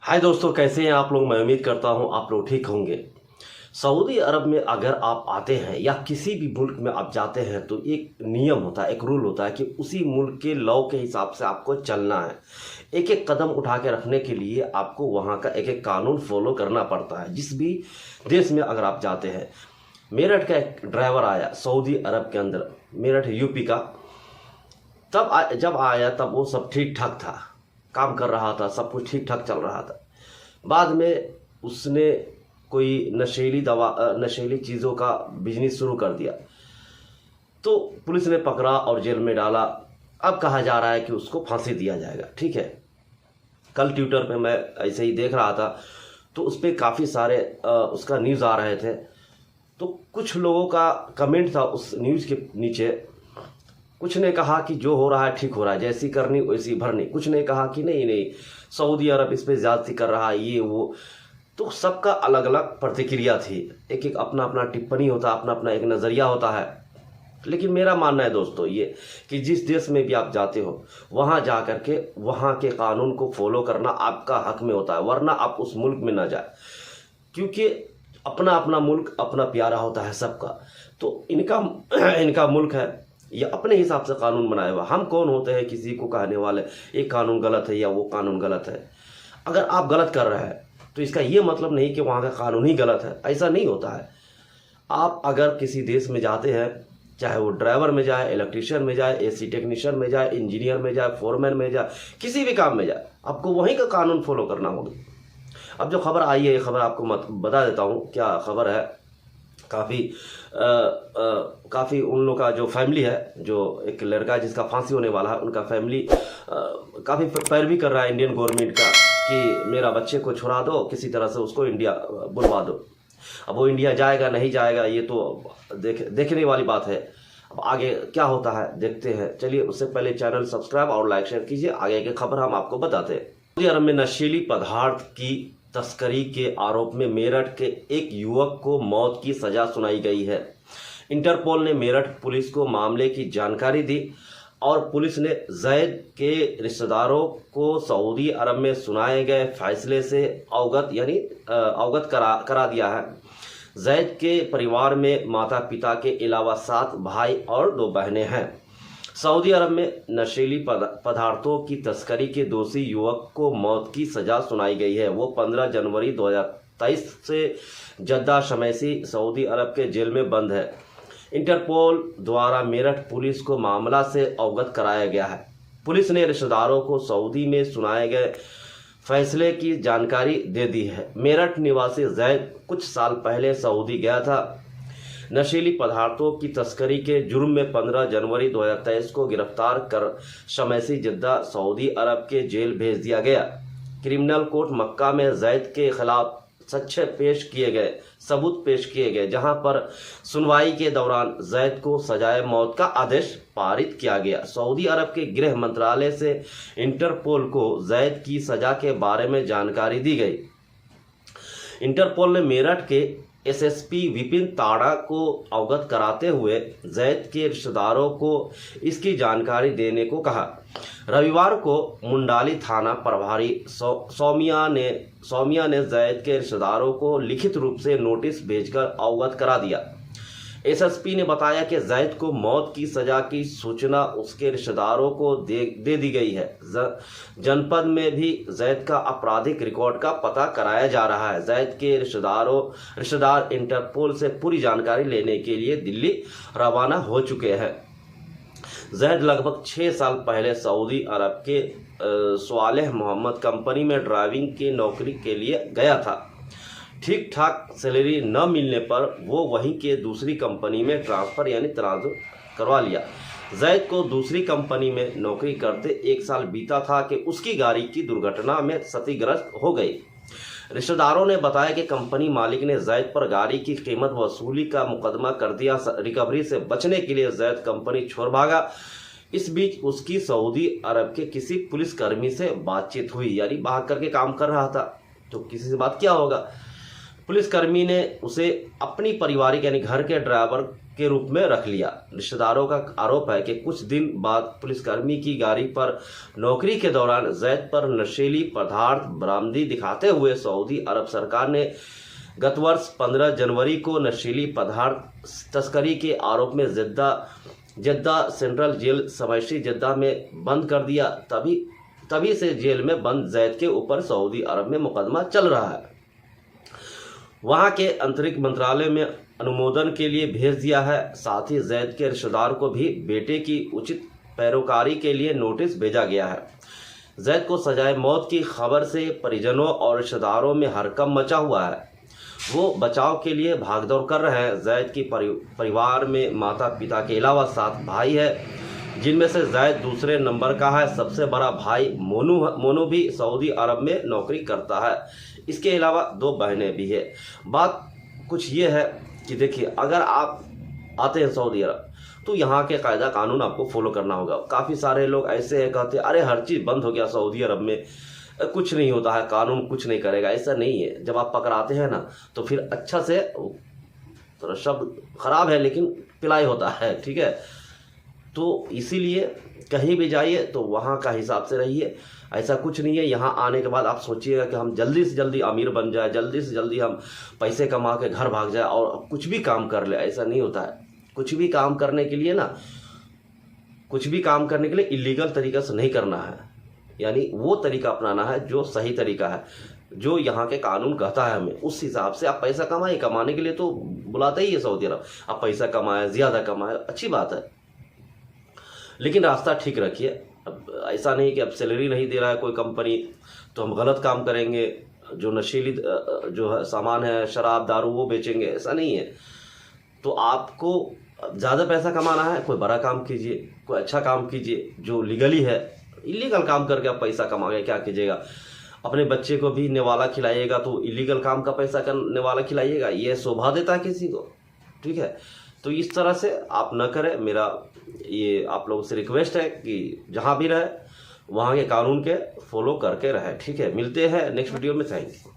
हाय दोस्तों, कैसे हैं आप लोग। मैं उम्मीद करता हूं आप लोग ठीक होंगे। सऊदी अरब में अगर आप आते हैं या किसी भी मुल्क में आप जाते हैं तो एक नियम होता है, एक रूल होता है कि उसी मुल्क के लॉ के हिसाब से आपको चलना है। एक एक कदम उठा के रखने के लिए आपको वहाँ का एक एक कानून फॉलो करना पड़ता है। जिस भी देश में अगर आप जाते हैं, मेरठ का एक ड्राइवर आया सऊदी अरब के अंदर, मेरठ यूपी का, जब आया तब वो सब ठीक ठाक था, काम कर रहा था, सब कुछ ठीक ठाक चल रहा था। बाद में उसने कोई नशीली चीज़ों का बिजनेस शुरू कर दिया, तो पुलिस ने पकड़ा और जेल में डाला। अब कहा जा रहा है कि उसको फांसी दिया जाएगा। ठीक है, कल ट्विटर पे मैं ऐसे ही देख रहा था तो उस पर काफ़ी सारे उसका न्यूज़ आ रहे थे। तो कुछ लोगों का कमेंट था उस न्यूज़ के नीचे। कुछ ने कहा कि जो हो रहा है ठीक हो रहा है, जैसी करनी वैसी भरनी। कुछ ने कहा कि नहीं नहीं, सऊदी अरब इस पे ज्यादती कर रहा है, ये वो। तो सबका अलग अलग प्रतिक्रिया थी, एक एक अपना अपना टिप्पणी होता, अपना अपना एक नज़रिया होता है। लेकिन मेरा मानना है दोस्तों ये कि जिस देश में भी आप जाते हो वहाँ जा कर के वहाँ के कानून को फॉलो करना आपका हक में होता है, वरना आप उस मुल्क में ना जाए। क्योंकि अपना अपना मुल्क अपना प्यारा होता है सबका। तो इनका मुल्क है, ये अपने हिसाब से कानून बनाया हुआ। हम कौन होते हैं किसी को कहने वाले ये कानून गलत है या वो कानून गलत है। अगर आप गलत कर रहे हैं तो इसका ये मतलब नहीं कि वहाँ का कानून ही गलत है, ऐसा नहीं होता है। आप अगर किसी देश में जाते हैं, चाहे वो ड्राइवर में जाए, इलेक्ट्रीशियन में जाए, एसी टेक्नीशियन में जाए, इंजीनियर में जाए, फोरमैन में जाए, किसी भी काम में जाए, आपको वहीं का कानून फॉलो करना होगा। अब जो खबर आई है, ये खबर आपको बता देता हूँ क्या खबर है। काफ़ी उन लोग का जो फैमिली है, जो एक लड़का जिसका फांसी होने वाला है, उनका फैमिली काफ़ी पैरवी कर रहा है इंडियन गवर्नमेंट का कि मेरा बच्चे को छुड़ा दो, किसी तरह से उसको इंडिया बुलवा दो। अब वो इंडिया जाएगा नहीं जाएगा ये तो देखने वाली बात है। अब आगे क्या होता है देखते हैं। चलिए, उससे पहले चैनल सब्सक्राइब और लाइक शेयर कीजिए, आगे की खबर हम आपको बताते हैं। सऊदी अरब में नशीली पदार्थ की तस्करी के आरोप में मेरठ के एक युवक को मौत की सजा सुनाई गई है। इंटरपोल ने मेरठ पुलिस को मामले की जानकारी दी और पुलिस ने जैद के रिश्तेदारों को सऊदी अरब में सुनाए गए फैसले से अवगत करा दिया है। जैद के परिवार में माता पिता के अलावा 7 भाई और 2 बहनें हैं। सऊदी अरब में नशीली पदार्थों की तस्करी के दोषी युवक को मौत की सजा सुनाई गई है। वो 15 जनवरी 2023 से जद्दा शमैसी सऊदी अरब के जेल में बंद है। इंटरपोल द्वारा मेरठ पुलिस को मामला से अवगत कराया गया है। पुलिस ने रिश्तेदारों को सऊदी में सुनाए गए फैसले की जानकारी दे दी है। मेरठ निवासी जैद कुछ साल पहले सऊदी गया था। नशीली पदार्थों की तस्करी के जुर्म में 15 जनवरी 2023 को गिरफ्तार कर शमैसी जद्दा सऊदी अरब के जेल भेज दिया गया। क्रिमिनल कोर्ट मक्का में जैद के खिलाफ सबूत पेश किए गए, जहां पर सुनवाई के दौरान जैद को सजाए मौत का आदेश पारित किया गया। सऊदी अरब के गृह मंत्रालय से इंटरपोल को जैद की सजा के बारे में जानकारी दी गई। इंटरपोल ने मेरठ के एसएसपी विपिन ताड़ा को अवगत कराते हुए जैद के रिश्तेदारों को इसकी जानकारी देने को कहा। रविवार को मुंडाली थाना प्रभारी सौमिया ने जैद के रिश्तेदारों को लिखित रूप से नोटिस भेजकर अवगत करा दिया। एसएसपी ने बताया कि जैद को मौत की सजा की सूचना उसके रिश्तेदारों को दे दी गई है। जनपद में भी जैद का आपराधिक रिकॉर्ड का पता कराया जा रहा है। जैद के रिश्तेदार इंटरपोल से पूरी जानकारी लेने के लिए दिल्ली रवाना हो चुके हैं। जैद लगभग 6 साल पहले सऊदी अरब के स्वालेह मोहम्मद कंपनी में ड्राइविंग की नौकरी के लिए गया था। ठीक ठाक सैलरी न मिलने पर वो वहीं के दूसरी कंपनी में ट्रांसफर करवा लिया। जैद को दूसरी कंपनी में नौकरी करते 1 साल बीता था कि उसकी गाड़ी की दुर्घटना में क्षतिग्रस्त हो गई। रिश्तेदारों ने बताया कि कंपनी मालिक ने जैद पर गाड़ी की कीमत वसूली का मुकदमा कर दिया। रिकवरी से बचने के लिए जैद कंपनी छोड़ भागा। इस बीच उसकी सऊदी अरब के किसी पुलिसकर्मी से बातचीत हुई, यानी भाग करके काम कर रहा था तो किसी से बात किया होगा। पुलिसकर्मी ने उसे अपनी पारिवारिक यानी घर के ड्राइवर के रूप में रख लिया। रिश्तेदारों का आरोप है कि कुछ दिन बाद पुलिसकर्मी की गाड़ी पर नौकरी के दौरान जैद पर नशीली पदार्थ बरामदी दिखाते हुए सऊदी अरब सरकार ने गत वर्ष 15 जनवरी को नशीली पदार्थ तस्करी के आरोप में जद्दा सेंट्रल जेल समाइशी जद्दा में बंद कर दिया। तभी से जेल में बंद जैद के ऊपर सऊदी अरब में मुकदमा चल रहा है। वहां के आंतरिक मंत्रालय में अनुमोदन के लिए भेज दिया है। साथ ही जैद के रिश्तेदार को भी बेटे की उचित पैरोकारी के लिए नोटिस भेजा गया है। जैद को सजाए मौत की खबर से परिजनों और रिश्तेदारों में हड़कंप मचा हुआ है। वो बचाव के लिए भागदौड़ कर रहे हैं। जैद की परिवार में माता पिता के अलावा 7 भाई है, जिनमें से जैद दूसरे नंबर का है। सबसे बड़ा भाई मोनू भी सऊदी अरब में नौकरी करता है। इसके अलावा 2 बहनें भी है। बात कुछ ये है कि देखिए, अगर आप आते हैं सऊदी अरब तो यहाँ के कायदा कानून आपको फॉलो करना होगा। काफ़ी सारे लोग ऐसे हैं, कहते हैं अरे हर चीज़ बंद हो गया सऊदी अरब में, कुछ नहीं होता है, कानून कुछ नहीं करेगा। ऐसा नहीं है। जब आप पकड़ाते हैं ना तो फिर अच्छा से, तो शब्द खराब है लेकिन पिलाई होता है, ठीक है। तो इसीलिए कहीं भी जाइए तो वहाँ का हिसाब से रहिए। ऐसा कुछ नहीं है यहाँ आने के बाद आप सोचिएगा कि हम जल्दी से जल्दी अमीर बन जाए, जल्दी से जल्दी हम पैसे कमा के घर भाग जाए और कुछ भी काम कर ले। ऐसा नहीं होता है। कुछ भी काम करने के लिए इलीगल तरीका से नहीं करना है, यानी वो तरीका अपनाना है जो सही तरीका है, जो यहाँ के कानून कहता है हमें, उस हिसाब से आप पैसा कमाए। कमाने के लिए तो बुलाता ही है सऊदी अरब। आप पैसा कमाए, ज़्यादा कमाए, अच्छी बात है, लेकिन रास्ता ठीक रखिए। अब ऐसा नहीं कि अब सैलरी नहीं दे रहा है कोई कंपनी तो हम गलत काम करेंगे, जो नशीली जो है सामान है, शराब दारू, वो बेचेंगे। ऐसा नहीं है। तो आपको ज़्यादा पैसा कमाना है, कोई बड़ा काम कीजिए, कोई अच्छा काम कीजिए जो लीगली है। इलीगल काम करके आप पैसा कमाएंगे, क्या कीजिएगा? अपने बच्चे को भी निवाला खिलाइएगा तो इलीगल काम का पैसा का निवाला खिलाइएगा, ये शोभा देता है किसी को? ठीक है। तो इस तरह से आप न करें। मेरा ये आप लोगों से रिक्वेस्ट है कि जहाँ भी रहे वहाँ के कानून के फॉलो करके रहे। ठीक है, मिलते हैं नेक्स्ट वीडियो में। Thank you.